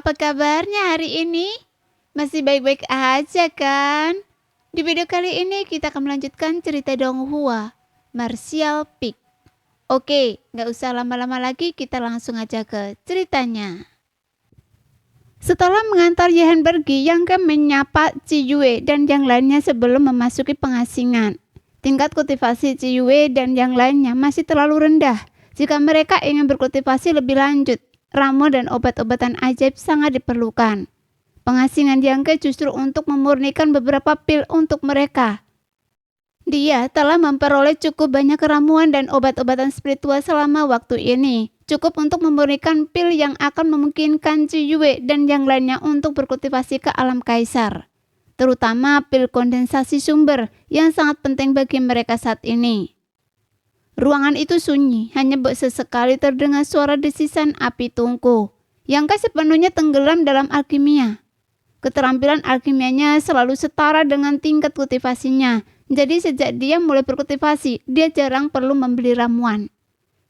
apa kabarnya hari ini? Masih baik-baik aja kan? Di video kali ini kita akan melanjutkan cerita Donghua, Martial Peak. Oke, nggak usah lama-lama lagi, kita langsung aja ke ceritanya. Setelah mengantar Yehan pergi, Yang Ke menyapa Ci Yue dan yang lainnya sebelum memasuki pengasingan. Tingkat kultivasi Ci Yue dan yang lainnya masih terlalu rendah. Jika mereka ingin berkultivasi lebih lanjut, ramuan dan obat-obatan ajaib sangat diperlukan. Pengasingan Yang Ke justru untuk memurnikan beberapa pil untuk mereka. Dia telah memperoleh cukup banyak ramuan dan obat-obatan spiritual selama waktu ini. Cukup untuk memurnikan pil yang akan memungkinkan Ci Yue dan yang lainnya untuk berkultivasi ke alam kaisar. Terutama pil kondensasi sumber yang sangat penting bagi mereka saat ini. Ruangan itu sunyi, hanya sesekali terdengar suara desisan api tungku. Yang Ke sepenuhnya tenggelam dalam alkimia. Keterampilan alkimianya selalu setara dengan tingkat kultivasinya. Jadi sejak dia mulai berkultivasi, dia jarang perlu membeli ramuan.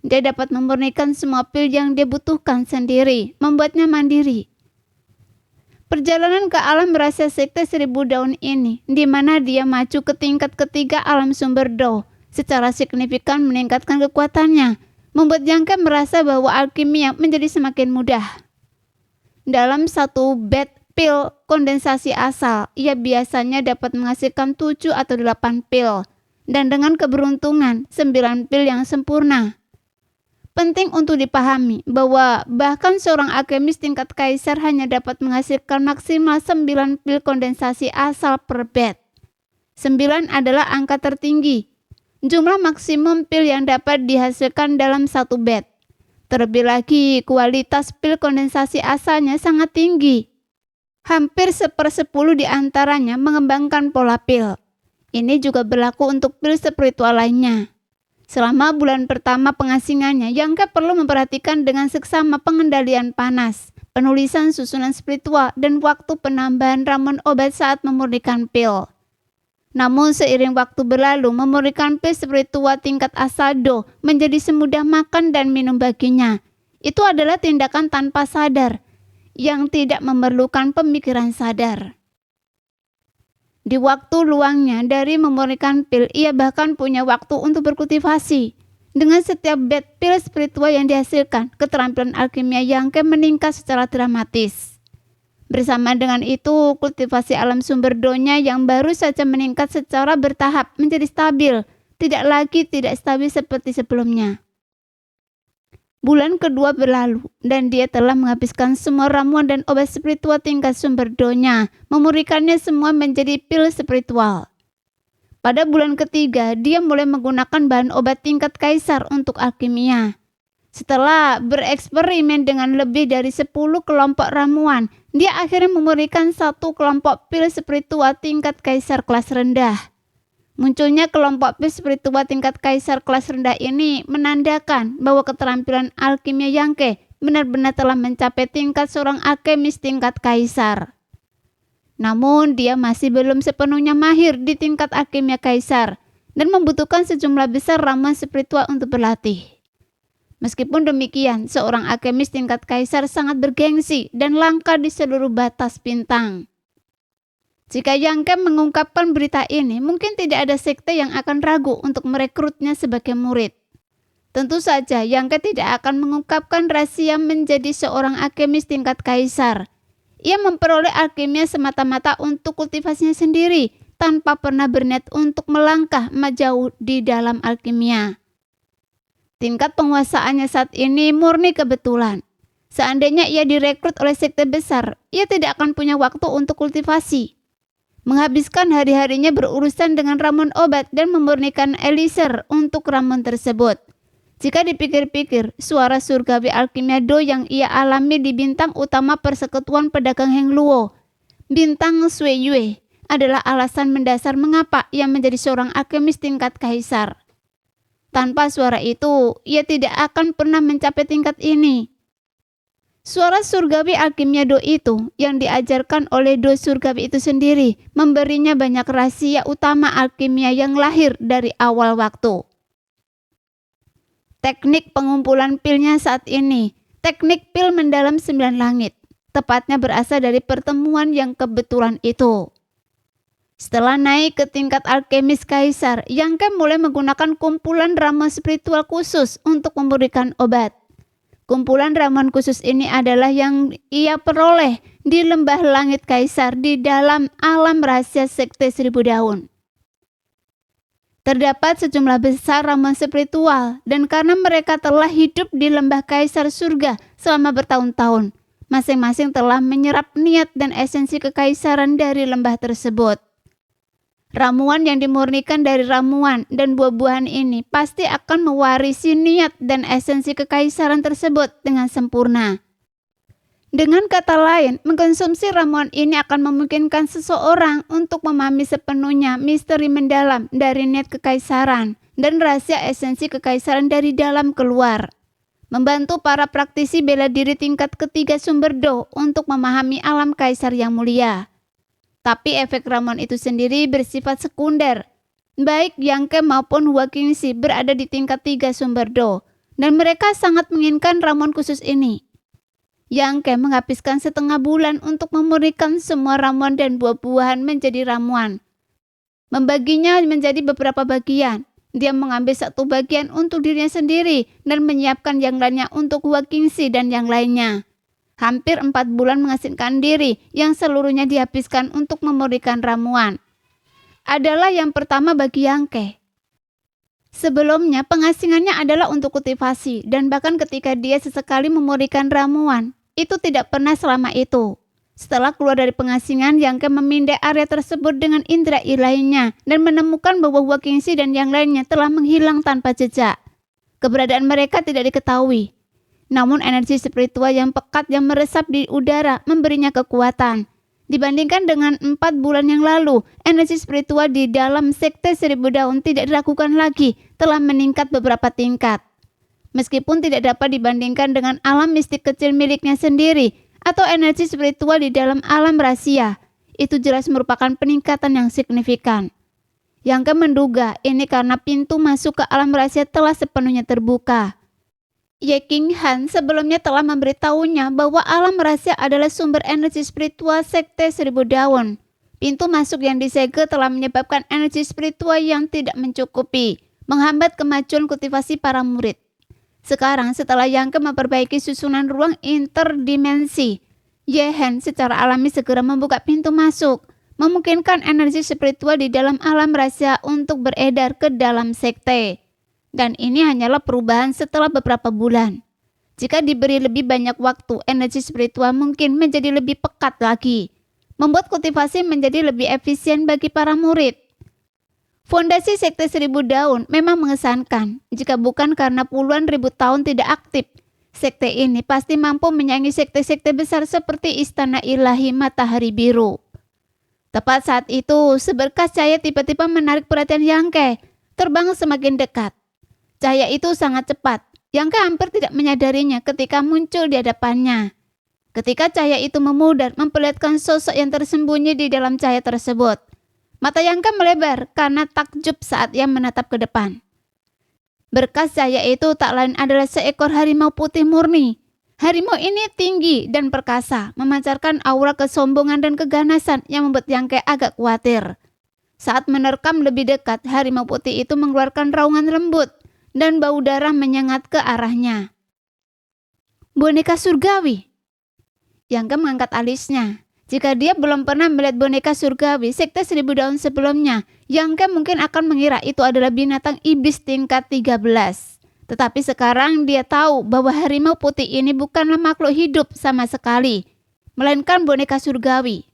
Dia dapat memurnikan semua pil yang dia butuhkan sendiri, membuatnya mandiri. Perjalanan ke alam rahasia sekte 1000 daun ini, di mana dia maju ke tingkat ketiga alam sumber Do, secara signifikan meningkatkan kekuatannya, membuat Yang Ke merasa bahwa alkimia menjadi semakin mudah. Dalam satu bed pil kondensasi asal, ia biasanya dapat menghasilkan 7 atau 8 pil, dan dengan keberuntungan 9 pil yang sempurna. Penting untuk dipahami bahwa bahkan seorang alkemis tingkat kaisar hanya dapat menghasilkan maksimal 9 pil kondensasi asal per bed. 9 adalah angka tertinggi, jumlah maksimum pil yang dapat dihasilkan dalam satu bed. Terlebih lagi, kualitas pil kondensasi asalnya sangat tinggi. Hampir 1/10 di antaranya mengembangkan pola pil. Ini juga berlaku untuk pil spiritual lainnya. Selama bulan pertama pengasingannya, Yang Ke perlu memperhatikan dengan seksama pengendalian panas, penulisan susunan spiritual, dan waktu penambahan ramuan obat saat memurnikan pil. Namun seiring waktu berlalu, memurnikan pil spiritual tingkat asal Do menjadi semudah makan dan minum baginya. Itu adalah tindakan tanpa sadar, yang tidak memerlukan pemikiran sadar. Di waktu luangnya dari memurnikan pil, ia bahkan punya waktu untuk berkultivasi. Dengan setiap bed pil spiritual yang dihasilkan, keterampilan alkimia Yang Ke meningkat secara dramatis. Bersama dengan itu, kultivasi alam sumber Do-nya yang baru saja meningkat secara bertahap menjadi stabil, tidak stabil seperti sebelumnya. Bulan kedua berlalu, dan dia telah menghabiskan semua ramuan dan obat spiritual tingkat sumber Do-nya, memurnikannya semua menjadi pil spiritual. Pada bulan ketiga, dia mulai menggunakan bahan obat tingkat kaisar untuk alkimia. Setelah bereksperimen dengan lebih dari 10 kelompok ramuan, dia akhirnya memurnikan satu kelompok pil spiritual tingkat kaisar kelas rendah. Munculnya kelompok pil spiritual tingkat kaisar kelas rendah ini menandakan bahwa keterampilan alkimia Yang Ke benar-benar telah mencapai tingkat seorang alkemis tingkat kaisar. Namun dia masih belum sepenuhnya mahir di tingkat alkimia kaisar dan membutuhkan sejumlah besar ramuan spiritual untuk berlatih. Meskipun demikian, seorang alkemis tingkat kaisar sangat bergengsi dan langka di seluruh batas bintang. Jika Yang Ke mengungkapkan berita ini, mungkin tidak ada sekte yang akan ragu untuk merekrutnya sebagai murid. Tentu saja Yang Ke tidak akan mengungkapkan rahasia menjadi seorang alkemis tingkat kaisar. Ia memperoleh alkimia semata-mata untuk kultivasinya sendiri, tanpa pernah berniat untuk melangkah jauh di dalam alkimia. Tingkat penguasaannya saat ini murni kebetulan. Seandainya ia direkrut oleh sekte besar, ia tidak akan punya waktu untuk kultivasi. Menghabiskan hari-harinya berurusan dengan ramuan obat dan memurnikan elixir untuk ramuan tersebut. Jika dipikir-pikir, suara surgawi alkimia Do yang ia alami di bintang utama persekutuan pedagang Heng Luo, bintang Sui Yue, adalah alasan mendasar mengapa ia menjadi seorang alkemis tingkat kaisar. Tanpa suara itu, ia tidak akan pernah mencapai tingkat ini. Suara surgawi alkimia Do itu yang diajarkan oleh Do surgawi itu sendiri memberinya banyak rahasia utama alkimia yang lahir dari awal waktu. Teknik pengumpulan pilnya saat ini, teknik pil mendalam 9 langit. tepatnya berasal dari pertemuan yang kebetulan itu. Setelah naik ke tingkat alkemis kaisar, Yang Ke mulai menggunakan kumpulan ramuan spiritual khusus untuk memberikan obat. Kumpulan ramuan khusus ini adalah yang ia peroleh di lembah langit kaisar di dalam alam rahasia sekte 1000 daun. Terdapat sejumlah besar ramuan spiritual dan karena mereka telah hidup di lembah kaisar surga selama bertahun-tahun, masing-masing telah menyerap niat dan esensi kekaisaran dari lembah tersebut. Ramuan yang dimurnikan dari ramuan dan buah-buahan ini pasti akan mewarisi niat dan esensi kekaisaran tersebut dengan sempurna. Dengan kata lain, mengkonsumsi ramuan ini akan memungkinkan seseorang untuk memahami sepenuhnya misteri mendalam dari niat kekaisaran dan rahasia esensi kekaisaran dari dalam keluar. Membantu para praktisi bela diri tingkat ketiga sumber Do untuk memahami alam kaisar yang mulia. Tapi efek ramuan itu sendiri bersifat sekunder. Baik Yang Ke maupun Hua Qingxi berada di tingkat 3 sumber Do, dan mereka sangat menginginkan ramuan khusus ini. Yang Ke menghabiskan setengah bulan untuk memurnikan semua ramuan dan buah-buahan menjadi ramuan. Membaginya menjadi beberapa bagian. Dia mengambil satu bagian untuk dirinya sendiri dan menyiapkan yang lainnya untuk Hua Qingxi dan yang lainnya. Hampir 4 bulan mengasingkan diri yang seluruhnya dihabiskan untuk memurnikan ramuan. Adalah yang pertama bagi Yang Ke. Sebelumnya pengasingannya adalah untuk kultivasi dan bahkan ketika dia sesekali memurnikan ramuan, itu tidak pernah selama itu. Setelah keluar dari pengasingan, Yang Ke memindai area tersebut dengan indera ilahinya dan menemukan bahwa Hua Qingxi dan yang lainnya telah menghilang tanpa jejak. Keberadaan mereka tidak diketahui. Namun energi spiritual yang pekat yang meresap di udara memberinya kekuatan. Dibandingkan dengan 4 bulan yang lalu, energi spiritual di dalam sekte 1000 daun tidak diragukan lagi, telah meningkat beberapa tingkat. Meskipun tidak dapat dibandingkan dengan alam mistik kecil miliknya sendiri atau energi spiritual di dalam alam rahasia, itu jelas merupakan peningkatan yang signifikan. Yang Ke menduga ini karena pintu masuk ke alam rahasia telah sepenuhnya terbuka. Ye Qinghan sebelumnya telah memberitahunya bahwa alam rahasia adalah sumber energi spiritual sekte 1000 daun. Pintu masuk yang disegel telah menyebabkan energi spiritual yang tidak mencukupi, menghambat kemajuan kultivasi para murid. Sekarang setelah Yang Ke memperbaiki susunan ruang interdimensi, Ye Hen secara alami segera membuka pintu masuk, memungkinkan energi spiritual di dalam alam rahasia untuk beredar ke dalam sekte. Dan ini hanyalah perubahan setelah beberapa bulan. Jika diberi lebih banyak waktu, energi spiritual mungkin menjadi lebih pekat lagi, membuat kultivasi menjadi lebih efisien bagi para murid. Fondasi sekte 1000 daun memang mengesankan. Jika bukan karena puluhan ribu tahun tidak aktif, sekte ini pasti mampu menyaingi sekte-sekte besar seperti Istana Ilahi Matahari Biru. Tepat saat itu, seberkas cahaya tiba-tiba menarik perhatian Yang Ke, terbang semakin dekat. Cahaya itu sangat cepat. Yang Ke hampir tidak menyadarinya ketika muncul di hadapannya. Ketika cahaya itu memudar, memperlihatkan sosok yang tersembunyi di dalam cahaya tersebut. Mata Yang Ke melebar karena takjub saat ia menatap ke depan. Berkas cahaya itu tak lain adalah seekor harimau putih murni. Harimau ini tinggi dan perkasa, memancarkan aura kesombongan dan keganasan yang membuat Yang Ke agak khawatir. Saat menerkam lebih dekat, harimau putih itu mengeluarkan raungan lembut dan bau darah menyengat ke arahnya. Boneka surgawi. Yang Ke mengangkat alisnya. Jika dia belum pernah melihat boneka surgawi sekte 1000 daun sebelumnya, Yang Ke mungkin akan mengira itu adalah binatang iblis tingkat 13. Tetapi sekarang dia tahu bahwa harimau putih ini bukanlah makhluk hidup sama sekali, melainkan boneka surgawi.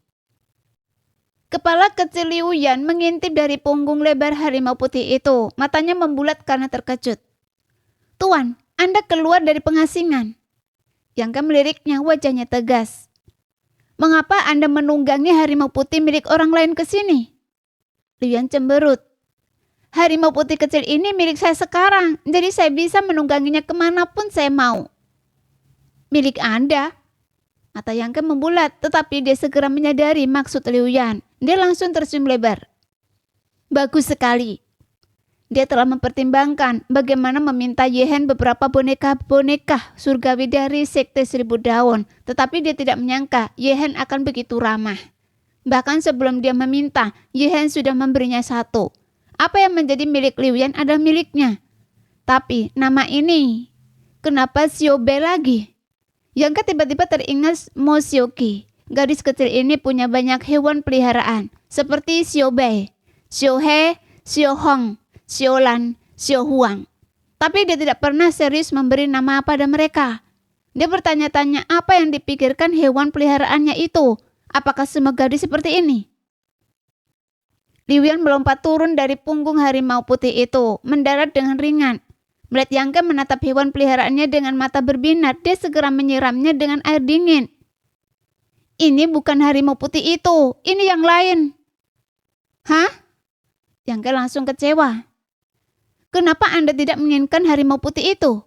Kepala kecil Liu Yan mengintip dari punggung lebar harimau putih itu. Matanya membulat karena terkejut. "Tuan, Anda keluar dari pengasingan." Yang Ke meliriknya, wajahnya tegas. "Mengapa Anda menunggangi harimau putih milik orang lain ke sini?" Liu Yan cemberut. "Harimau putih kecil ini milik saya sekarang, jadi saya bisa menungganginya kemanapun saya mau." "Milik Anda?" Mata Yang Ke membulat, tetapi dia segera menyadari maksud Liu Yan. Dia langsung tersenyum lebar. "Bagus sekali." Dia telah mempertimbangkan bagaimana meminta Yehen beberapa boneka-boneka surgawi dari Sekte Seribu Daun, tetapi dia tidak menyangka Yehen akan begitu ramah. Bahkan sebelum dia meminta, Yehen sudah memberinya satu. Apa yang menjadi milik Liu Yan adalah miliknya. Tapi nama ini, kenapa Xiaobei lagi? Yang tiba-tiba teringat Mo Xiaoqi. Gadis kecil ini punya banyak hewan peliharaan, seperti Xiaobei, Xiaohe, Xiaohong, Xiaolan, Xiaohuang. Tapi dia tidak pernah serius memberi nama pada mereka. Dia bertanya-tanya apa yang dipikirkan hewan peliharaannya itu. Apakah semua gadis seperti ini? Liu Yan melompat turun dari punggung harimau putih itu, mendarat dengan ringan. Melihat Yang Ke menatap hewan peliharaannya dengan mata berbinar, dia segera menyiramnya dengan air dingin. Ini bukan harimau putih itu, ini yang lain. Hah? Yang Ke langsung kecewa. Kenapa Anda tidak menginginkan harimau putih itu?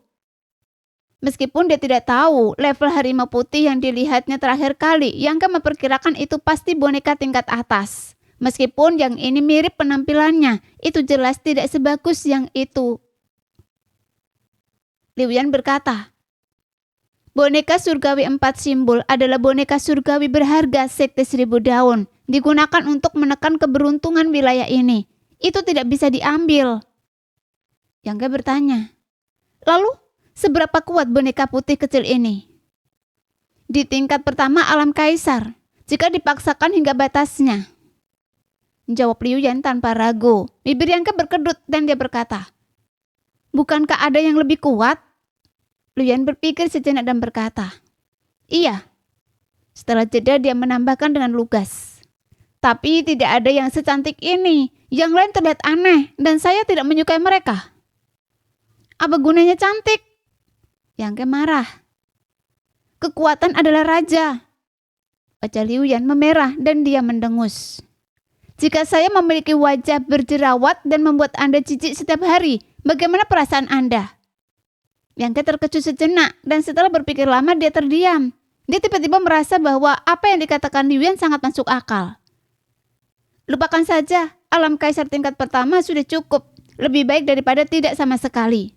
Meskipun dia tidak tahu level harimau putih yang dilihatnya terakhir kali, Yang Ke memperkirakan itu pasti boneka tingkat atas. Meskipun yang ini mirip penampilannya, itu jelas tidak sebagus yang itu. Liu Yan berkata, boneka surgawi 4 simbol adalah boneka surgawi berharga Sekte Seribu Daun, digunakan untuk menekan keberuntungan wilayah ini. Itu tidak bisa diambil. Yang Ke bertanya, lalu seberapa kuat boneka putih kecil ini? Di tingkat pertama alam kaisar, jika dipaksakan hingga batasnya. Jawab Liu Yan tanpa ragu. Bibir Yang Ke berkedut dan dia berkata, bukankah ada yang lebih kuat? Liu Yan berpikir sejenak dan berkata, iya. Setelah jeda dia menambahkan dengan lugas, tapi tidak ada yang secantik ini. Yang lain terlihat aneh dan saya tidak menyukai mereka. Apa gunanya cantik? Yang Ke marah. Kekuatan adalah raja. Wajah Liu Yan memerah dan dia mendengus. Jika saya memiliki wajah berjerawat dan membuat Anda jijik setiap hari, bagaimana perasaan Anda? Yang Ke terkejut sejenak dan setelah berpikir lama dia terdiam. Dia tiba-tiba merasa bahwa apa yang dikatakan Liu Yan sangat masuk akal. Lupakan saja, alam kaisar tingkat pertama sudah cukup. Lebih baik daripada tidak sama sekali.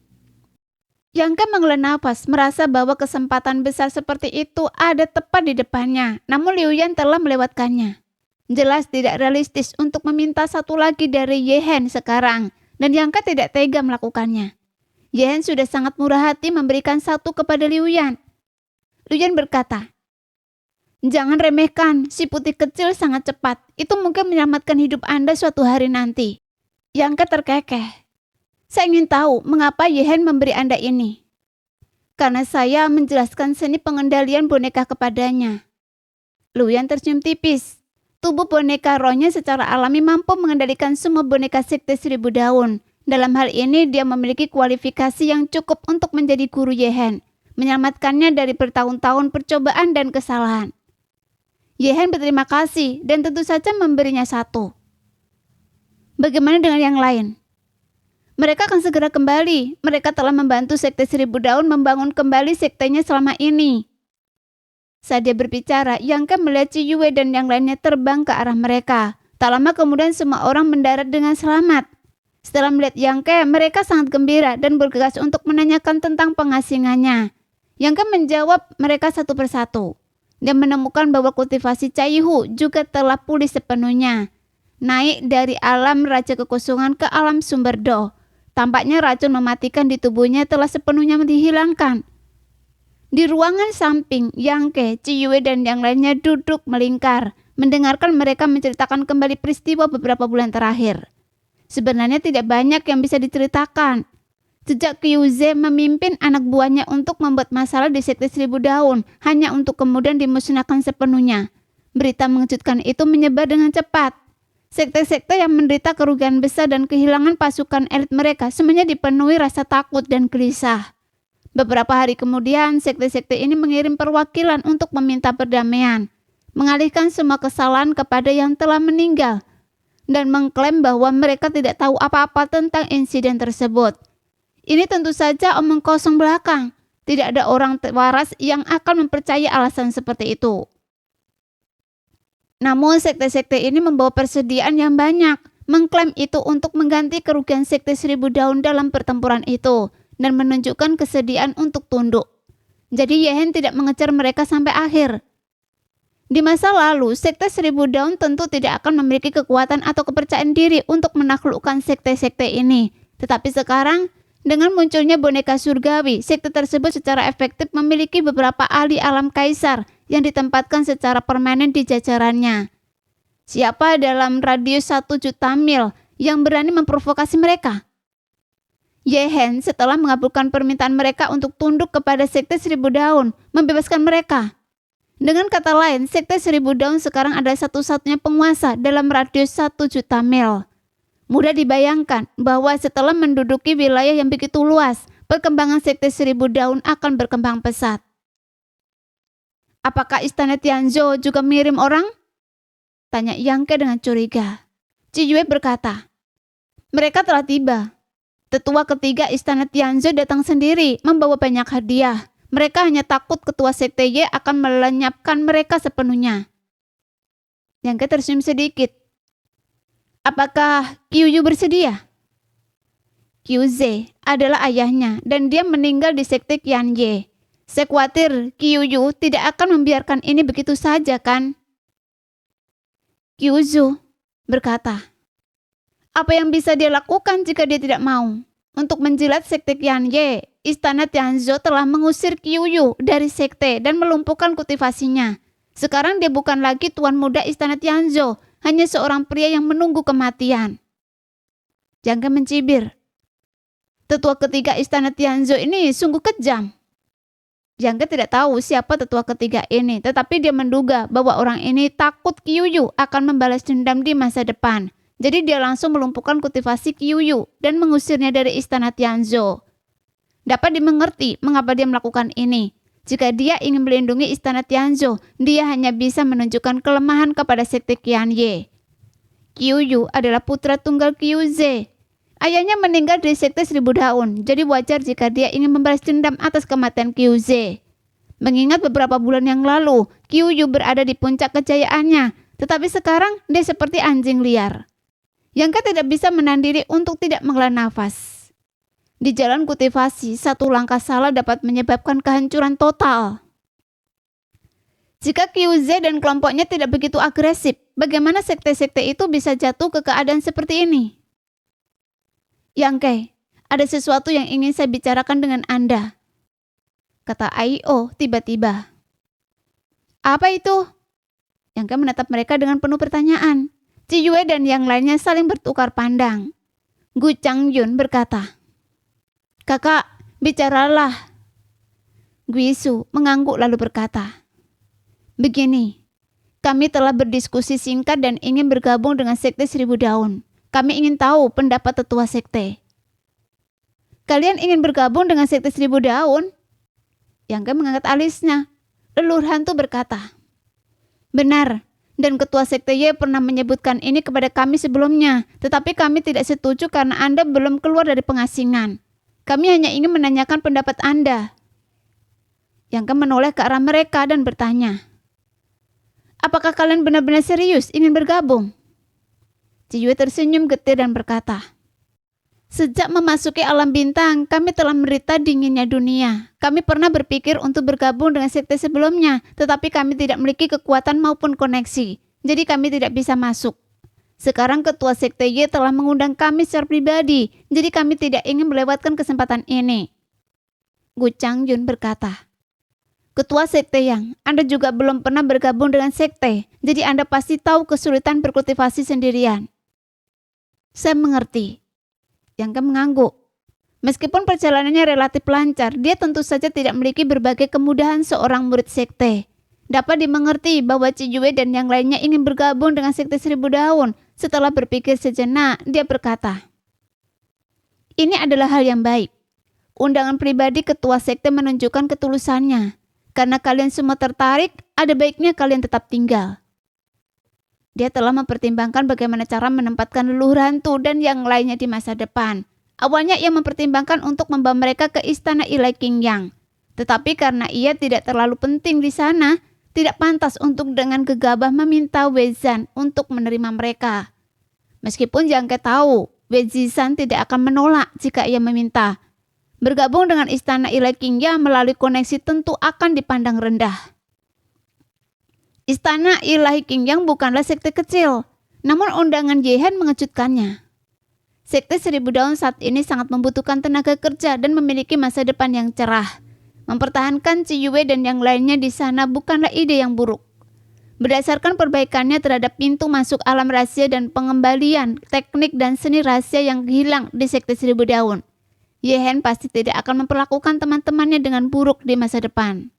Yang Ke menghela nafas, merasa bahwa kesempatan besar seperti itu ada tepat di depannya. Namun Liu Yan telah melewatkannya. Jelas tidak realistis untuk meminta satu lagi dari Yehen sekarang. Dan Yang Ke tidak tega melakukannya. Yehen sudah sangat murah hati memberikan satu kepada Liu Yan. Liu Yan berkata, jangan remehkan, si putih kecil sangat cepat. Itu mungkin menyelamatkan hidup Anda suatu hari nanti. Yang Ke terkekeh. Saya ingin tahu mengapa Yehen memberi Anda ini. Karena saya menjelaskan seni pengendalian boneka kepadanya. Liu Yan tersenyum tipis. Tubuh boneka rohnya secara alami mampu mengendalikan semua boneka Sekte Seribu Daun. Dalam hal ini dia memiliki kualifikasi yang cukup untuk menjadi guru Yehen. Menyelamatkannya dari bertahun-tahun percobaan dan kesalahan. Yehen berterima kasih dan tentu saja memberinya satu. Bagaimana dengan yang lain? Mereka akan segera kembali. Mereka telah membantu Sekte Seribu Daun membangun kembali sektenya selama ini. Saat dia berbicara, Yang Ke melihat Ci Yue dan yang lainnya terbang ke arah mereka. Tak lama kemudian semua orang mendarat dengan selamat. Setelah melihat Yang Ke, mereka sangat gembira dan bergegas untuk menanyakan tentang pengasingannya. Yang Ke menjawab mereka satu persatu. Dia menemukan bahwa kultivasi Caihu juga telah pulih sepenuhnya. Naik dari alam Raja Kekosongan ke alam Sumber Do. Tampaknya racun mematikan di tubuhnya telah sepenuhnya dihilangkan. Di ruangan samping, Yang Ke, Ci Yue dan yang lainnya duduk melingkar, mendengarkan mereka menceritakan kembali peristiwa beberapa bulan terakhir. Sebenarnya tidak banyak yang bisa diceritakan. Sejak Qiu Ze memimpin anak buahnya untuk membuat masalah di Sekte Seribu Daun, hanya untuk kemudian dimusnahkan sepenuhnya. Berita mengejutkan itu menyebar dengan cepat. Sekte-sekte yang menderita kerugian besar dan kehilangan pasukan elit mereka semuanya dipenuhi rasa takut dan gelisah. Beberapa hari kemudian, sekte-sekte ini mengirim perwakilan untuk meminta perdamaian, mengalihkan semua kesalahan kepada yang telah meninggal, dan mengklaim bahwa mereka tidak tahu apa-apa tentang insiden tersebut. Ini tentu saja omong kosong belakang. Tidak ada orang waras yang akan mempercayai alasan seperti itu. Namun sekte-sekte ini membawa persediaan yang banyak. mengklaim itu untuk mengganti kerugian Sekte Seribu Daun dalam pertempuran itu dan menunjukkan kesediaan untuk tunduk. Jadi Yehen tidak mengejar mereka sampai akhir. Di masa lalu, Sekte Seribu Daun tentu tidak akan memiliki kekuatan atau kepercayaan diri untuk menaklukkan sekte-sekte ini. Tetapi sekarang, dengan munculnya boneka surgawi, sekte tersebut secara efektif memiliki beberapa ahli alam kaisar yang ditempatkan secara permanen di jajarannya. Siapa dalam radius 1 juta mil yang berani memprovokasi mereka? Yehen setelah mengabulkan permintaan mereka untuk tunduk kepada Sekte Seribu Daun, membebaskan mereka. Dengan kata lain, Sekte Seribu Daun sekarang adalah satu-satunya penguasa dalam radius 1 juta mil. Mudah dibayangkan bahwa setelah menduduki wilayah yang begitu luas, perkembangan Sekte Seribu Daun akan berkembang pesat. Apakah Istana Tianzhou juga mengirim orang? Tanya Yang Ke dengan curiga. Ciyue berkata, mereka telah tiba. Tetua ketiga Istana Tianzhou datang sendiri, membawa banyak hadiah. Mereka hanya takut ketua Sekte Ye akan melenyapkan mereka sepenuhnya. Yang Ke tersenyum sedikit. Apakah Qiu Yu bersedia? Qiu Ze adalah ayahnya dan dia meninggal di Sekte Qian Ye. Saya khawatir Qiu Yu tidak akan membiarkan ini begitu saja, kan? Qiu Zu berkata, apa yang bisa dia lakukan jika dia tidak mau? Untuk menjilat Sekte Qian Ye, Istana Tianzhou telah mengusir Qiu Yu dari sekte dan melumpuhkan kultivasinya. Sekarang dia bukan lagi tuan muda Istana Tianzhou, hanya seorang pria yang menunggu kematian. Yang Ke mencibir. Tetua ketiga Istana Tianzhou ini sungguh kejam. Yang Ke tidak tahu siapa tetua ketiga ini, tetapi dia menduga bahwa orang ini takut Qiu Yu akan membalas dendam di masa depan. Jadi dia langsung melumpuhkan kultivasi Qiu Yu dan mengusirnya dari Istana Tianzhou. Dapat dimengerti mengapa dia melakukan ini. Jika dia ingin melindungi Istana Tianzhou, dia hanya bisa menunjukkan kelemahan kepada Sekte Qian Ye. Qiu Yu adalah putra tunggal Qiu Ze. Ayahnya meninggal dari Sekte Seribu Daun, jadi wajar jika dia ingin membalas dendam atas kematian Qiu Ze. Mengingat beberapa bulan yang lalu, Qiu Yu berada di puncak kejayaannya, tetapi sekarang dia seperti anjing liar. Yang Ke tidak bisa menahan diri untuk tidak menghela nafas. Di jalan kultivasi, satu langkah salah dapat menyebabkan kehancuran total. Jika Qiu Ze dan kelompoknya tidak begitu agresif, bagaimana sekte-sekte itu bisa jatuh ke keadaan seperti ini? Yang Ke, ada sesuatu yang ingin saya bicarakan dengan Anda, kata Ai-Oh tiba-tiba. Apa itu? Yang Ke menatap mereka dengan penuh pertanyaan. Ciyue dan yang lainnya saling bertukar pandang. Gu Changyun berkata, kakak, bicaralah. Guisu mengangguk lalu berkata, begini, kami telah berdiskusi singkat dan ingin bergabung dengan Sekte Seribu Daun. Kami ingin tahu pendapat tetua sekte. Kalian ingin bergabung dengan Sekte Seribu Daun? Yang Ke mengangkat alisnya. Leluhur hantu berkata, benar, dan ketua Sekte Ye pernah menyebutkan ini kepada kami sebelumnya, tetapi kami tidak setuju karena Anda belum keluar dari pengasingan. Kami hanya ingin menanyakan pendapat Anda. Yang Ke menoleh ke arah mereka dan bertanya, apakah kalian benar-benar serius ingin bergabung? Ciyue tersenyum getir dan berkata, sejak memasuki alam bintang, kami telah menderita dinginnya dunia. Kami pernah berpikir untuk bergabung dengan sekte sebelumnya, tetapi kami tidak memiliki kekuatan maupun koneksi, jadi kami tidak bisa masuk. Sekarang ketua Sekte Ye telah mengundang kami secara pribadi, jadi kami tidak ingin melewatkan kesempatan ini. Gu Changyun berkata, ketua Sekte Yang, Anda juga belum pernah bergabung dengan sekte, jadi Anda pasti tahu kesulitan berkultivasi sendirian. Saya mengerti. Yang Ke mengangguk. Meskipun perjalanannya relatif lancar, dia tentu saja tidak memiliki berbagai kemudahan seorang murid sekte. Dapat dimengerti bahwa Ciyue dan yang lainnya ingin bergabung dengan Sekte Seribu Daun. Setelah berpikir sejenak, dia berkata, ini adalah hal yang baik. Undangan pribadi ketua sekte menunjukkan ketulusannya. Karena kalian semua tertarik, ada baiknya kalian tetap tinggal. Dia telah mempertimbangkan bagaimana cara menempatkan leluhur hantu dan yang lainnya di masa depan. Awalnya ia mempertimbangkan untuk membawa mereka ke istana Ilai Qingyang. Tetapi karena ia tidak terlalu penting di sana, tidak pantas untuk dengan gegabah meminta Wei Zhan untuk menerima mereka. Meskipun Yangke tahu, Wei Zishan tidak akan menolak jika ia meminta. Bergabung dengan istana ilahi Qingya melalui koneksi tentu akan dipandang rendah. Istana ilahi Qingyang bukanlah sekte kecil, namun undangan Yehen mengejutkannya. Sekte 1000 daun saat ini sangat membutuhkan tenaga kerja dan memiliki masa depan yang cerah. Mempertahankan Ci Yue dan yang lainnya di sana bukanlah ide yang buruk. Berdasarkan perbaikannya terhadap pintu masuk alam rahasia dan pengembalian teknik dan seni rahasia yang hilang di sekte 1000 daun, Yehen pasti tidak akan memperlakukan teman-temannya dengan buruk di masa depan.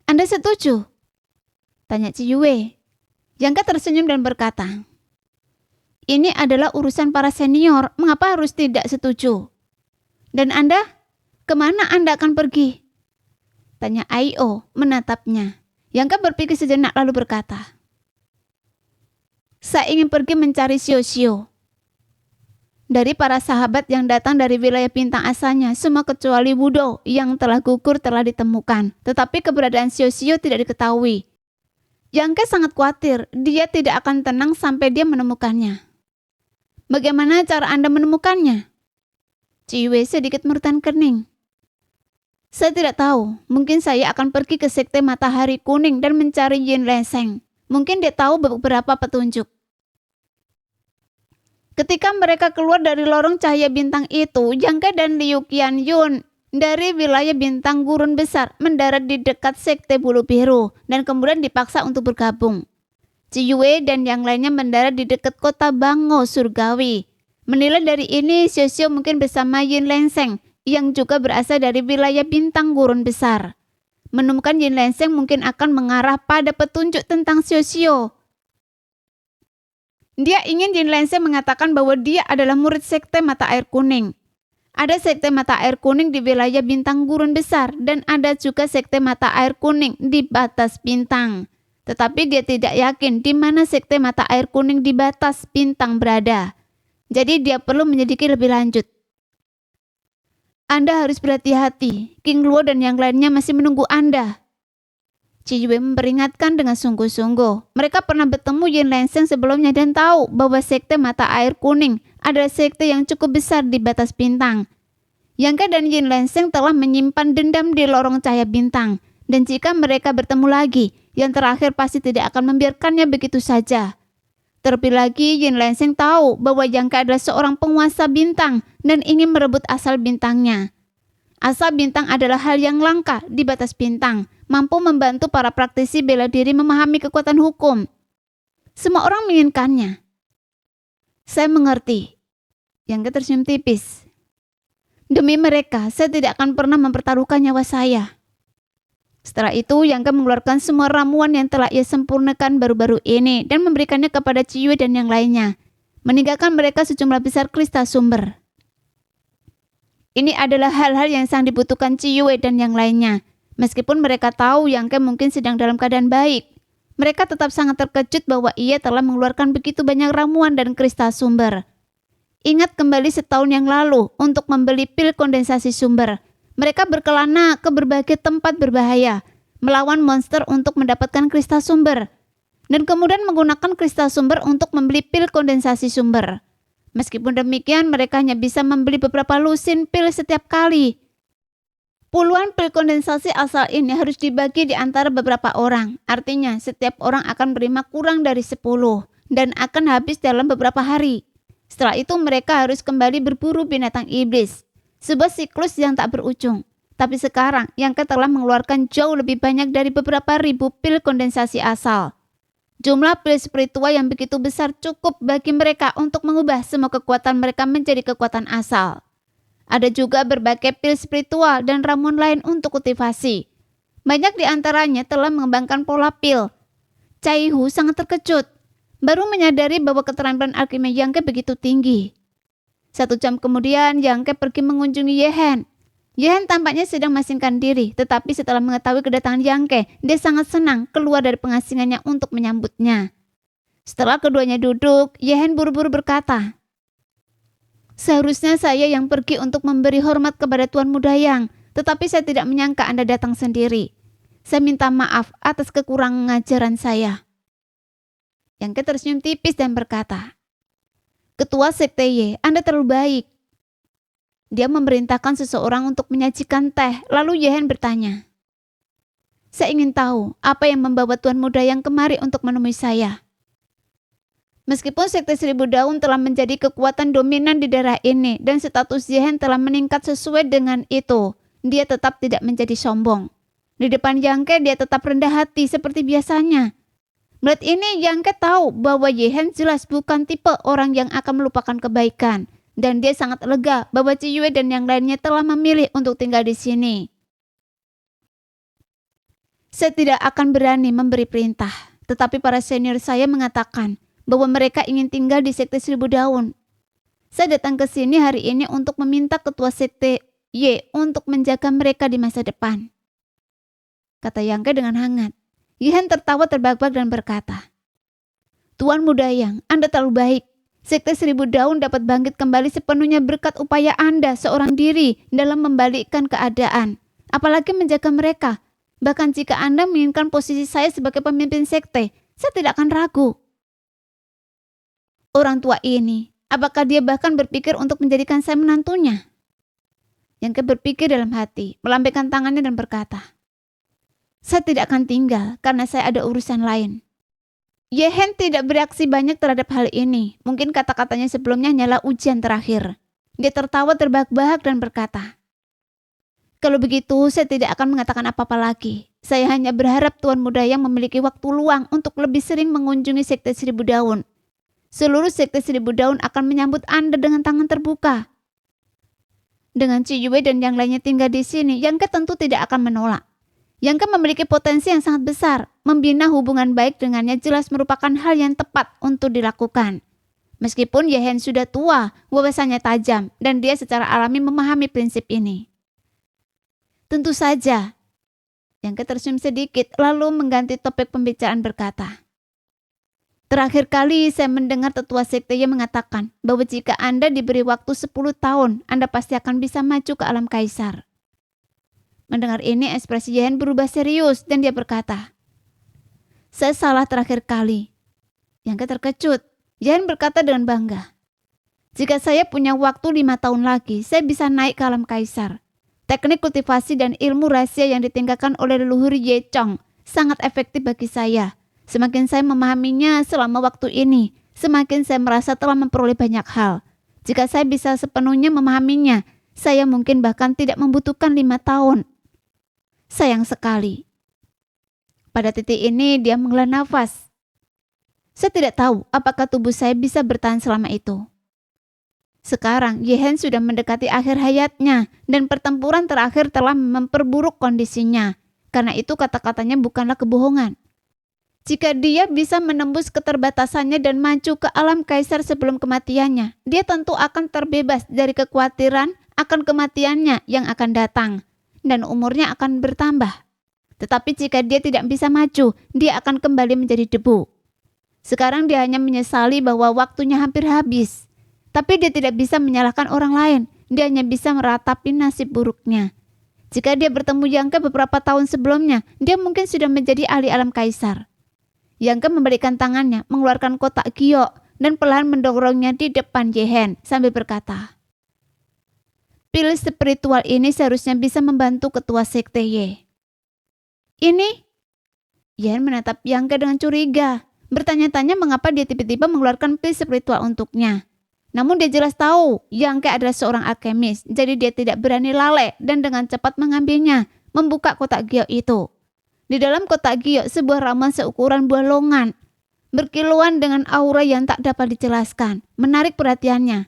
Anda setuju? Tanya Ci Yue. Yangke tersenyum dan berkata, ini adalah urusan para senior, mengapa harus tidak setuju? Dan Anda? Kemana Anda akan pergi? Tanya Aio menatapnya. Yangke berpikir sejenak lalu berkata, saya ingin pergi mencari Xiao-Xiao. Dari para sahabat yang datang dari wilayah bintang asalnya, semua kecuali Wudo yang telah gugur telah ditemukan. Tetapi keberadaan Xiao-Xiao tidak diketahui. Yangke sangat khawatir, dia tidak akan tenang sampai dia menemukannya. Bagaimana cara Anda menemukannya? Ci Yue sedikit merutan kening. Saya tidak tahu, mungkin saya akan pergi ke sekte matahari kuning dan mencari Yin Lenseng. Mungkin dia tahu beberapa petunjuk. Ketika mereka keluar dari lorong cahaya bintang itu, Yangke dan Liu Qianyun dari wilayah bintang gurun besar mendarat di dekat sekte bulu biru dan kemudian dipaksa untuk bergabung. Ci Yue dan yang lainnya mendarat di dekat kota Bango Surgawi. Menilai dari ini, Xiao-Xiao mungkin bersama Yin Lenseng yang juga berasal dari wilayah bintang gurun besar. Menemukan Yin Lenseng mungkin akan mengarah pada petunjuk tentang Xiao-Xiao. Dia ingin Yin Lenseng mengatakan bahwa dia adalah murid sekte mata air kuning. Ada sekte mata air kuning di wilayah bintang gurun besar dan ada juga sekte mata air kuning di batas bintang. Tetapi dia tidak yakin di mana sekte mata air kuning di batas bintang berada. Jadi dia perlu menyelidiki lebih lanjut. Anda harus berhati-hati, King Luo dan yang lainnya masih menunggu Anda. Ci Yue memperingatkan dengan sungguh-sungguh. Mereka pernah bertemu Yin Lenseng sebelumnya dan tahu bahwa sekte mata air kuning adalah sekte yang cukup besar di batas bintang. Yangke dan Yin Lenseng telah menyimpan dendam di lorong cahaya bintang. Dan jika mereka bertemu lagi, yang terakhir pasti tidak akan membiarkannya begitu saja. Terlebih lagi, Yin Lenseng tahu bahwa Yangke adalah seorang penguasa bintang dan ingin merebut asal bintangnya. Asal bintang adalah hal yang langka di batas bintang, mampu membantu para praktisi bela diri memahami kekuatan hukum. Semua orang menginginkannya. Saya mengerti. Yangke tersenyum tipis. Demi mereka, saya tidak akan pernah mempertaruhkan nyawa saya. Setelah itu, Yangke mengeluarkan semua ramuan yang telah ia sempurnakan baru-baru ini dan memberikannya kepada Ci Yue dan yang lainnya, meninggalkan mereka sejumlah besar kristal sumber. Ini adalah hal-hal yang sangat dibutuhkan Ci Yue dan yang lainnya. Meskipun mereka tahu Yangke mungkin sedang dalam keadaan baik, mereka tetap sangat terkejut bahwa ia telah mengeluarkan begitu banyak ramuan dan kristal sumber. Ingat kembali setahun yang lalu untuk membeli pil kondensasi sumber. Mereka berkelana ke berbagai tempat berbahaya, melawan monster untuk mendapatkan kristal sumber, dan kemudian menggunakan kristal sumber untuk membeli pil kondensasi sumber. Meskipun demikian, mereka hanya bisa membeli beberapa lusin pil setiap kali. Puluhan pil kondensasi asal ini harus dibagi di antara beberapa orang. Artinya, setiap orang akan menerima kurang dari 10 dan akan habis dalam beberapa hari. Setelah itu, mereka harus kembali berburu binatang iblis. Sebuah siklus yang tak berujung. Tapi sekarang, Yangke telah mengeluarkan jauh lebih banyak dari beberapa ribu pil kondensasi asal. Jumlah pil spiritual yang begitu besar cukup bagi mereka untuk mengubah semua kekuatan mereka menjadi kekuatan asal. Ada juga berbagai pil spiritual dan ramuan lain untuk kultivasi. Banyak di antaranya telah mengembangkan pola pil. Cai Hu sangat terkejut. Baru menyadari bahwa keterampilan alkimi Yangke begitu tinggi. 1 jam kemudian, Yangke pergi mengunjungi Yehen. Yehen tampaknya sedang mengasingkan diri, tetapi setelah mengetahui kedatangan Yangke, dia sangat senang keluar dari pengasingannya untuk menyambutnya. Setelah keduanya duduk, Yehen buru-buru berkata, seharusnya saya yang pergi untuk memberi hormat kepada Tuan Mudayang, tetapi saya tidak menyangka Anda datang sendiri. Saya minta maaf atas kekurangan ajaran saya. Yangke tersenyum tipis dan berkata, Ketua Sekte Y, Anda terlalu baik. Dia memerintahkan seseorang untuk menyajikan teh, lalu Yehen bertanya, saya ingin tahu apa yang membawa Tuan Muda yang kemari untuk menemui saya. Meskipun Sekte Seribu Daun telah menjadi kekuatan dominan di daerah ini dan status Yehen telah meningkat sesuai dengan itu, dia tetap tidak menjadi sombong. Di depan Yangke dia tetap rendah hati seperti biasanya. Melihat ini Yangke tahu bahwa Yehen jelas bukan tipe orang yang akan melupakan kebaikan. Dan dia sangat lega bahwa Ciyue dan yang lainnya telah memilih untuk tinggal di sini. Saya tidak akan berani memberi perintah. Tetapi para senior saya mengatakan bahwa mereka ingin tinggal di Sekte Seribu Daun. Saya datang ke sini hari ini untuk meminta ketua Sekte Y untuk menjaga mereka di masa depan. Kata Yangke dengan hangat. Yehen tertawa terbahak-bahak dan berkata, Tuan Muda Yang, Anda terlalu baik. Sekte Seribu Daun dapat bangkit kembali sepenuhnya berkat upaya Anda seorang diri dalam membalikkan keadaan. Apalagi menjaga mereka. Bahkan jika Anda menginginkan posisi saya sebagai pemimpin sekte, saya tidak akan ragu. Orang tua ini, apakah dia bahkan berpikir untuk menjadikan saya menantunya? Yangke berpikir dalam hati, melambaikan tangannya dan berkata, saya tidak akan tinggal karena saya ada urusan lain. Yehen tidak bereaksi banyak terhadap hal ini. Mungkin kata-katanya sebelumnya hanyalah ujian terakhir. Dia tertawa terbahak-bahak dan berkata, kalau begitu saya tidak akan mengatakan apa-apa lagi. Saya hanya berharap Tuan Muda yang memiliki waktu luang untuk lebih sering mengunjungi Sekte Seribu Daun. Seluruh Sekte Seribu Daun akan menyambut Anda dengan tangan terbuka. Dengan Ciyue dan yang lainnya tinggal di sini, Yangke tentu tidak akan menolak. Yangke memiliki potensi yang sangat besar. Membina hubungan baik dengannya jelas merupakan hal yang tepat untuk dilakukan. Meskipun Yehen sudah tua, wawasannya tajam, dan dia secara alami memahami prinsip ini. Tentu saja. Yangke tersenyum sedikit, lalu mengganti topik pembicaraan berkata, terakhir kali saya mendengar tetua sekte mengatakan bahwa jika Anda diberi waktu 10 tahun, Anda pasti akan bisa maju ke alam kaisar. Mendengar ini, ekspresi Yehen berubah serius dan dia berkata, saya salah terakhir kali. Yangke terkejut. Yehen berkata dengan bangga, jika saya punya waktu 5 tahun lagi, saya bisa naik ke alam kaisar. Teknik kultivasi dan ilmu rahasia yang ditinggalkan oleh leluhur Ye Chong sangat efektif bagi saya. Semakin saya memahaminya selama waktu ini, semakin saya merasa telah memperoleh banyak hal. Jika saya bisa sepenuhnya memahaminya, saya mungkin bahkan tidak membutuhkan 5 tahun. Sayang sekali. Pada titik ini dia menghela nafas. Saya tidak tahu apakah tubuh saya bisa bertahan selama itu. Sekarang Yehen sudah mendekati akhir hayatnya dan pertempuran terakhir telah memperburuk kondisinya. Karena itu kata-katanya bukanlah kebohongan. Jika dia bisa menembus keterbatasannya dan maju ke alam kaisar sebelum kematiannya, dia tentu akan terbebas dari kekhawatiran akan kematiannya yang akan datang. Dan umurnya akan bertambah. Tetapi jika dia tidak bisa maju, dia akan kembali menjadi debu. Sekarang dia hanya menyesali bahwa waktunya hampir habis. Tapi dia tidak bisa menyalahkan orang lain. Dia hanya bisa meratapi nasib buruknya. Jika dia bertemu Yangke beberapa tahun sebelumnya, dia mungkin sudah menjadi ahli alam kaisar. Yangke membalikkan tangannya, mengeluarkan kotak giok, dan perlahan mendorongnya di depan Yehen sambil berkata, pil spiritual ini seharusnya bisa membantu ketua sekte Y. Ini? Yehen menatap Yangke dengan curiga, bertanya-tanya mengapa dia tiba-tiba mengeluarkan pil spiritual untuknya. Namun dia jelas tahu Yangke adalah seorang alkemis, jadi dia tidak berani lalai dan dengan cepat mengambilnya, membuka kotak giok itu. Di dalam kotak giok sebuah ramuan seukuran buah longan, berkilauan dengan aura yang tak dapat dijelaskan, menarik perhatiannya.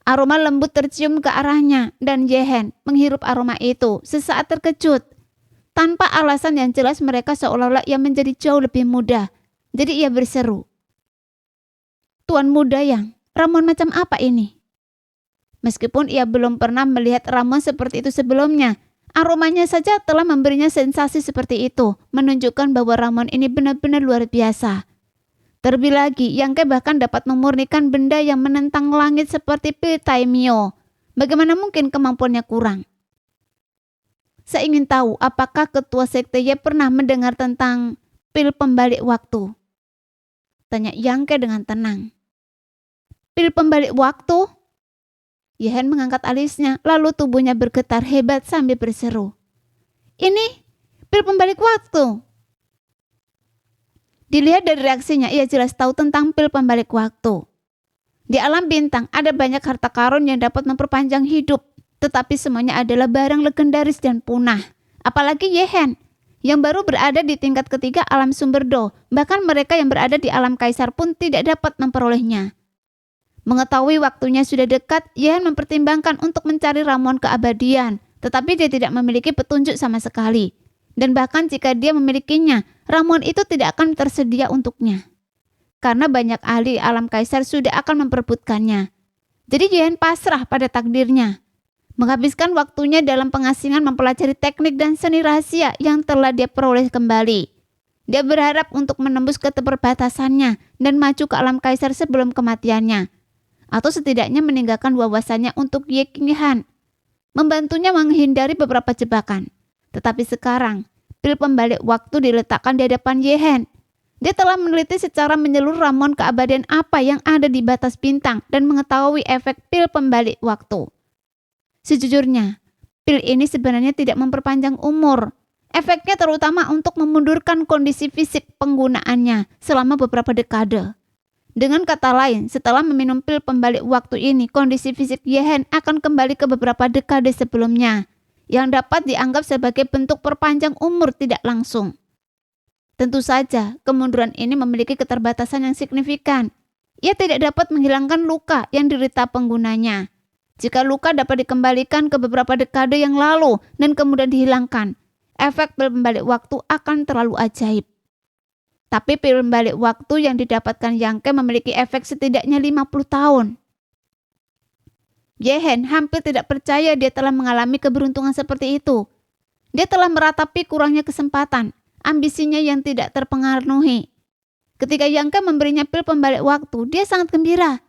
Aroma lembut tercium ke arahnya dan Yehen menghirup aroma itu sesaat terkejut. Tanpa alasan yang jelas mereka seolah-olah ia menjadi jauh lebih muda. Jadi ia berseru, Tuan Muda Yang, ramuan macam apa ini? Meskipun ia belum pernah melihat ramuan seperti itu sebelumnya, aromanya saja telah memberinya sensasi seperti itu, menunjukkan bahwa ramuan ini benar-benar luar biasa. Terlebih lagi, Yangke bahkan dapat memurnikan benda yang menentang langit seperti pil Taimyo. Bagaimana mungkin kemampuannya kurang? Saya ingin tahu apakah ketua sekte Y pernah mendengar tentang pil pembalik waktu? Tanya Yangke dengan tenang. pil pembalik waktu? Yehen mengangkat alisnya, lalu tubuhnya bergetar hebat sambil berseru. Ini pil pembalik waktu. Dilihat dari reaksinya, ia jelas tahu tentang pil pembalik waktu. Di alam bintang ada banyak harta karun yang dapat memperpanjang hidup, tetapi semuanya adalah barang legendaris dan punah. Apalagi Yehen, yang baru berada di tingkat ketiga alam sumber Do, bahkan mereka yang berada di alam kaisar pun tidak dapat memperolehnya. Mengetahui waktunya sudah dekat, Yehen mempertimbangkan untuk mencari ramuan keabadian, tetapi dia tidak memiliki petunjuk sama sekali. Dan bahkan jika dia memilikinya, ramuan itu tidak akan tersedia untuknya. Karena banyak ahli alam kaisar sudah akan memperebutkannya. Jadi Yehen pasrah pada takdirnya. Menghabiskan waktunya dalam pengasingan mempelajari teknik dan seni rahasia yang telah dia peroleh kembali. Dia berharap untuk menembus keterbatasannya dan maju ke alam kaisar sebelum kematiannya. Atau setidaknya meninggalkan wawasannya untuk Ye Qinghan, membantunya menghindari beberapa jebakan. Tetapi sekarang, pil pembalik waktu diletakkan di hadapan Yehen. Dia telah meneliti secara menyeluruh ramuan keabadian apa yang ada di batas bintang dan mengetahui efek pil pembalik waktu. Sejujurnya, pil ini sebenarnya tidak memperpanjang umur. Efeknya terutama untuk memundurkan kondisi fisik penggunaannya selama beberapa dekade. Dengan kata lain, setelah meminum pil pembalik waktu ini, kondisi fisik Yehen akan kembali ke beberapa dekade sebelumnya, yang dapat dianggap sebagai bentuk perpanjang umur tidak langsung. Tentu saja, kemunduran ini memiliki keterbatasan yang signifikan. Ia tidak dapat menghilangkan luka yang diderita penggunanya. Jika luka dapat dikembalikan ke beberapa dekade yang lalu dan kemudian dihilangkan, efek pil pembalik waktu akan terlalu ajaib. Tapi pil pembalik waktu yang didapatkan Yang Ke memiliki efek setidaknya 50 tahun. Yehen hampir tidak percaya dia telah mengalami keberuntungan seperti itu. Dia telah meratapi kurangnya kesempatan, ambisinya yang tidak terpengaruhi. Ketika Yang Ke memberinya pil pembalik waktu, dia sangat gembira.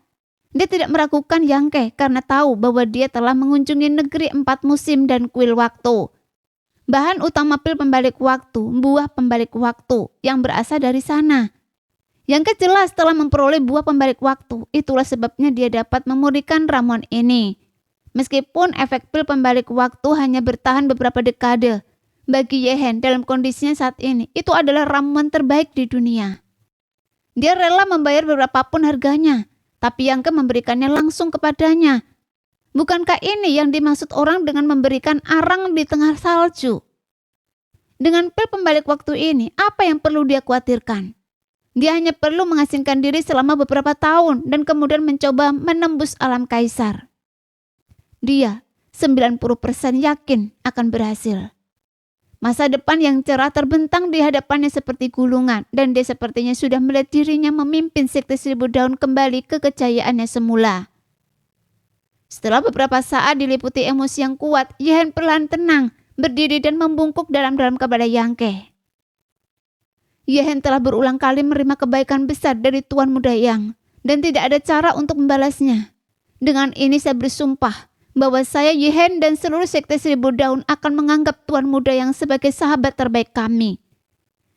Dia tidak meragukan Yang Ke karena tahu bahwa dia telah mengunjungi negeri 4 musim dan kuil waktu. Bahan utama pil pembalik waktu, buah pembalik waktu yang berasal dari sana. Yang Ke jelas telah memperoleh buah pembalik waktu, itulah sebabnya dia dapat memurnikan ramuan ini. Meskipun efek pil pembalik waktu hanya bertahan beberapa dekade, bagi Yehen dalam kondisinya saat ini, itu adalah ramuan terbaik di dunia. Dia rela membayar berapapun harganya, tapi Yang Ke memberikannya langsung kepadanya. Bukankah ini yang dimaksud orang dengan memberikan arang di tengah salju? Dengan pil pembalik waktu ini, apa yang perlu dia khawatirkan? Dia hanya perlu mengasingkan diri selama beberapa tahun dan kemudian mencoba menembus alam kaisar. Dia 90% yakin akan berhasil. Masa depan yang cerah terbentang di hadapannya seperti gulungan, dan dia sepertinya sudah melihat dirinya memimpin sekte 1000 daun kembali ke kejayaannya semula. Setelah beberapa saat diliputi emosi yang kuat, Yehen perlahan tenang, berdiri dan membungkuk dalam-dalam kepada Yang Ke. Yehen telah berulang kali menerima kebaikan besar dari Tuan Muda Yang, dan tidak ada cara untuk membalasnya. Dengan ini saya bersumpah bahwa saya Yehen dan seluruh sekte 1000 daun akan menganggap Tuan Muda Yang sebagai sahabat terbaik kami.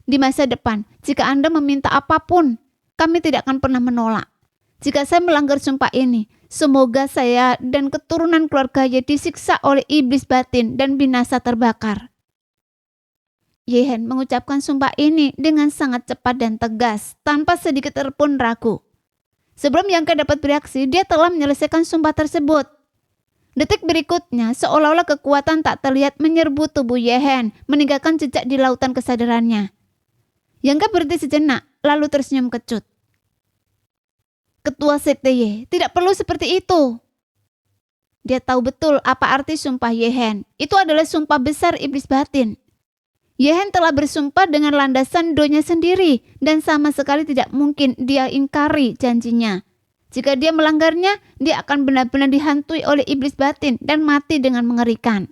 Di masa depan, jika Anda meminta apapun, kami tidak akan pernah menolak. Jika saya melanggar sumpah ini, semoga saya dan keturunan keluarga Ye disiksa oleh iblis batin dan binasa terbakar. Yehen mengucapkan sumpah ini dengan sangat cepat dan tegas, tanpa sedikit pun ragu. Sebelum Yang Ke dapat bereaksi, dia telah menyelesaikan sumpah tersebut. Detik berikutnya, seolah-olah kekuatan tak terlihat menyerbu tubuh Yehen, meninggalkan jejak di lautan kesadarannya. Yang Ke berhenti sejenak, lalu tersenyum kecut. Ketua Sekte Ye, tidak perlu seperti itu. Dia tahu betul apa arti sumpah Yehen. Itu adalah sumpah besar iblis batin. Yehen telah bersumpah dengan landasan donya sendiri dan sama sekali tidak mungkin dia ingkari janjinya. Jika dia melanggarnya, dia akan benar-benar dihantui oleh iblis batin dan mati dengan mengerikan.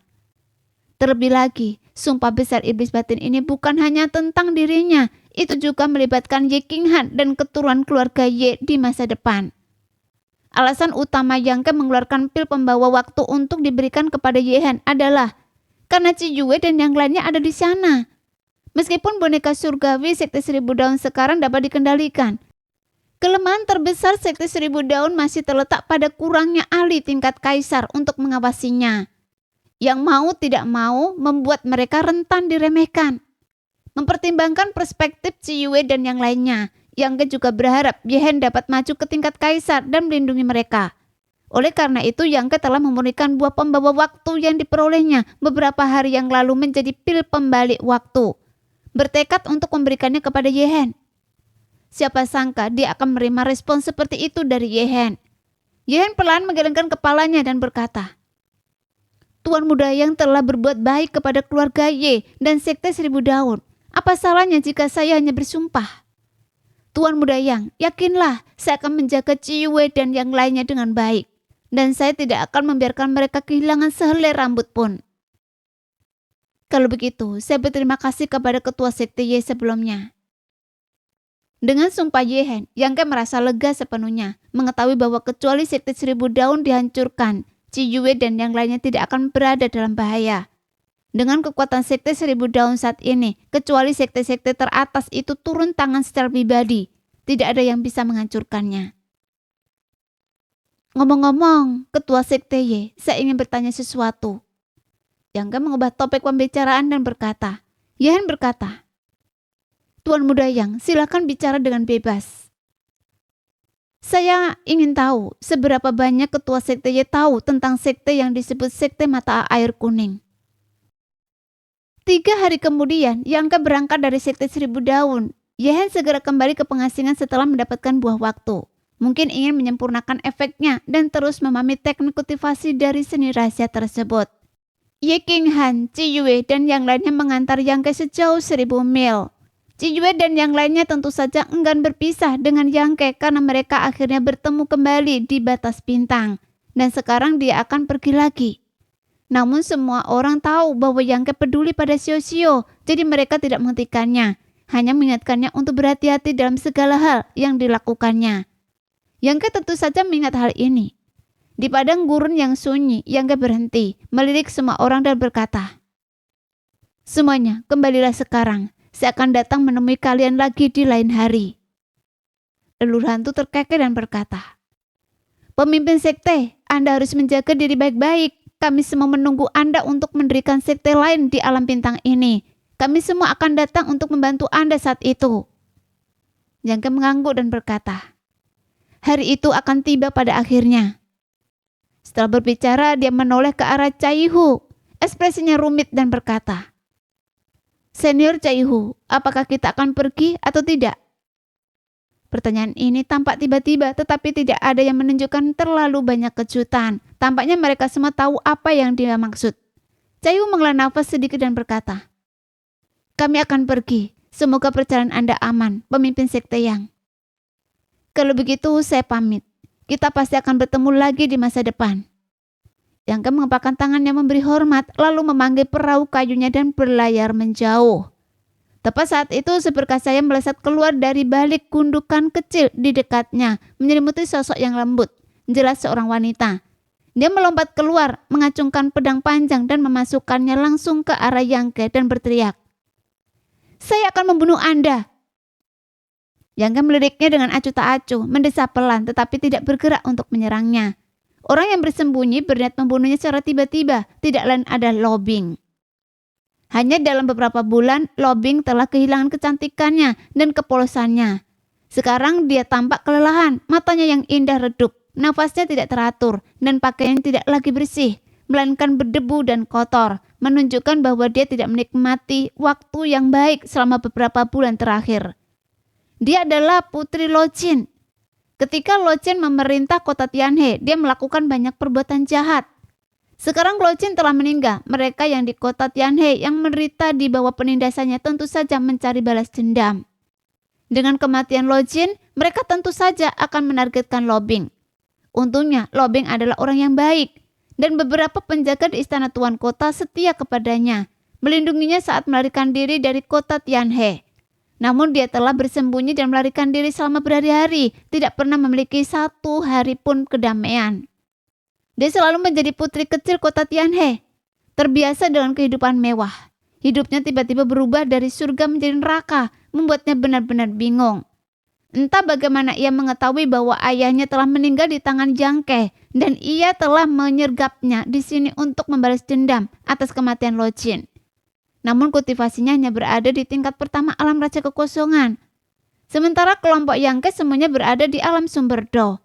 Terlebih lagi, sumpah besar iblis batin ini bukan hanya tentang dirinya, itu juga melibatkan Ye Qinghan dan keturunan keluarga Ye di masa depan. Alasan utama Yang Ke mengeluarkan pil pembawa waktu untuk diberikan kepada Yehen adalah karena Ci Yue dan yang lainnya ada di sana. Meskipun boneka surgawi sekte 1000 daun sekarang dapat dikendalikan, Kelemahan terbesar sekte 1000 daun masih terletak pada kurangnya ahli tingkat kaisar untuk mengawasinya. Yang mau tidak mau membuat mereka rentan diremehkan. Mempertimbangkan perspektif Ciyue dan yang lainnya, Yang Ke juga berharap Yehen dapat maju ke tingkat kaisar dan melindungi mereka. Oleh karena itu, Yang Ke telah memurnikan buah pembawa waktu yang diperolehnya beberapa hari yang lalu menjadi pil pembalik waktu. Bertekad untuk memberikannya kepada Yehen. Siapa sangka dia akan menerima respon seperti itu dari Yehen. Yehen perlahan menggelengkan kepalanya dan berkata, Tuan Muda yang telah berbuat baik kepada keluarga Ye dan sekte 1000 daun. Apa salahnya jika saya hanya bersumpah? Tuan Muda Yang, yakinlah saya akan menjaga Ciyue dan yang lainnya dengan baik. Dan saya tidak akan membiarkan mereka kehilangan sehelai rambut pun. Kalau begitu, saya berterima kasih kepada ketua sekte Ye sebelumnya. Dengan sumpah Yehen, Yang Ke merasa lega sepenuhnya, mengetahui bahwa kecuali sekte 1000 daun dihancurkan, Ciyue dan yang lainnya tidak akan berada dalam bahaya. Dengan kekuatan sekte 1000 daun saat ini, kecuali sekte-sekte teratas itu turun tangan secara pribadi, tidak ada yang bisa menghancurkannya. Ngomong-ngomong, ketua sekte Ye, saya ingin bertanya sesuatu. Yang Ke mengubah topik pembicaraan dan berkata, Yehen berkata, Tuan Muda Yang, silakan bicara dengan bebas. Saya ingin tahu seberapa banyak ketua sekte Ye tahu tentang sekte yang disebut sekte mata air kuning. 3 hari kemudian, Yang Ke berangkat dari sekte 1000 daun. Yehen segera kembali ke pengasingan setelah mendapatkan buah waktu. Mungkin ingin menyempurnakan efeknya dan terus memahami teknik kultivasi dari seni rahasia tersebut. Ye Qinghan, Ciyue, dan yang lainnya mengantar Yang Ke sejauh 1000 mil. Ciyue dan yang lainnya tentu saja enggan berpisah dengan Yang Ke karena mereka akhirnya bertemu kembali di batas bintang. Dan sekarang dia akan pergi lagi. Namun semua orang tahu bahwa Yang Ke peduli pada Xiao-Xiao, jadi mereka tidak menghentikannya, hanya mengingatkannya untuk berhati-hati dalam segala hal yang dilakukannya. Yang Ke tentu saja mengingat hal ini. Di padang gurun yang sunyi, Yang Ke berhenti, melirik semua orang dan berkata, Semuanya, kembalilah sekarang. Saya akan datang menemui kalian lagi di lain hari. Leluhur hantu terkekeh dan berkata, Pemimpin sekte, Anda harus menjaga diri baik-baik. Kami semua menunggu Anda untuk mendirikan sekte lain di alam bintang ini. Kami semua akan datang untuk membantu Anda saat itu. Yang Ke mengangguk dan berkata, Hari itu akan tiba pada akhirnya. Setelah berbicara, dia menoleh ke arah Caihu. Ekspresinya rumit dan berkata, Senior Caihu, apakah kita akan pergi atau tidak? Pertanyaan ini tampak tiba-tiba, tetapi tidak ada yang menunjukkan terlalu banyak kejutan. Tampaknya mereka semua tahu apa yang dia maksud. Caihu menghela nafas sedikit dan berkata, Kami akan pergi. Semoga perjalanan Anda aman, pemimpin sekte Yang. Kalau begitu, saya pamit. Kita pasti akan bertemu lagi di masa depan. Yang Ke mengepakkan tangannya memberi hormat, lalu memanggil perahu kayunya dan berlayar menjauh. Tepat saat itu seberkas cahaya melesat keluar dari balik gundukan kecil di dekatnya, menyelimuti sosok yang lembut, jelas seorang wanita. Dia melompat keluar, mengacungkan pedang panjang dan memasukkannya langsung ke arah Yang Ke dan berteriak, Saya akan membunuh Anda. Yang Ke meliriknya dengan acuh tak acuh, mendesah pelan tetapi tidak bergerak untuk menyerangnya. Orang yang bersembunyi berniat membunuhnya secara tiba-tiba, tidak lain adalah Lo Bing. Hanya dalam beberapa bulan, Lo Bing telah kehilangan kecantikannya dan kepolosannya. Sekarang dia tampak kelelahan, matanya yang indah redup, nafasnya tidak teratur, dan pakaiannya tidak lagi bersih, melainkan berdebu dan kotor, menunjukkan bahwa dia tidak menikmati waktu yang baik selama beberapa bulan terakhir. Dia adalah putri Lo Jin. Ketika Lo Jin memerintah kota Tianhe, dia melakukan banyak perbuatan jahat. Sekarang Lo Jin telah meninggal. Mereka yang di kota Tianhe yang menderita di bawah penindasannya tentu saja mencari balas dendam. Dengan kematian Lo Jin, mereka tentu saja akan menargetkan Lo Bing. Untungnya, Lo Bing adalah orang yang baik. Dan beberapa penjaga di istana tuan kota setia kepadanya, melindunginya saat melarikan diri dari kota Tianhe. Namun dia telah bersembunyi dan melarikan diri selama berhari-hari, tidak pernah memiliki satu hari pun kedamaian. Dia selalu menjadi putri kecil kota Tianhe, terbiasa dengan kehidupan mewah. Hidupnya tiba-tiba berubah dari surga menjadi neraka, membuatnya benar-benar bingung. Entah bagaimana ia mengetahui bahwa ayahnya telah meninggal di tangan Jangke dan ia telah menyergapnya di sini untuk membalas dendam atas kematian Lo Jin. Namun kultivasinya hanya berada di tingkat pertama alam raja kekosongan. Sementara kelompok Yangke semuanya berada di alam sumber Do.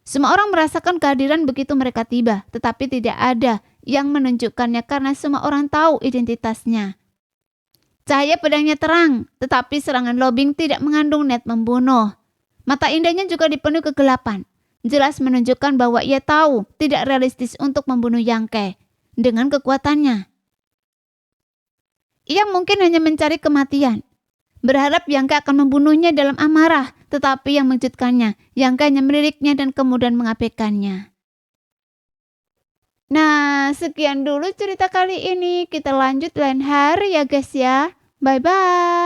Semua orang merasakan kehadiran begitu mereka tiba, tetapi tidak ada yang menunjukkannya karena semua orang tahu identitasnya. Cahaya pedangnya terang, tetapi serangan Lobing tidak mengandung niat membunuh. Mata indahnya juga dipenuhi kegelapan. Jelas menunjukkan bahwa ia tahu tidak realistis untuk membunuh Yangke dengan kekuatannya. Ia mungkin hanya mencari kematian, berharap Yangke akan membunuhnya dalam amarah, tetapi yang mengejutkannya, Yangke hanya meliriknya dan kemudian mengabaikannya. Nah, sekian dulu cerita kali ini. Kita lanjut lain hari ya guys ya. Bye-bye.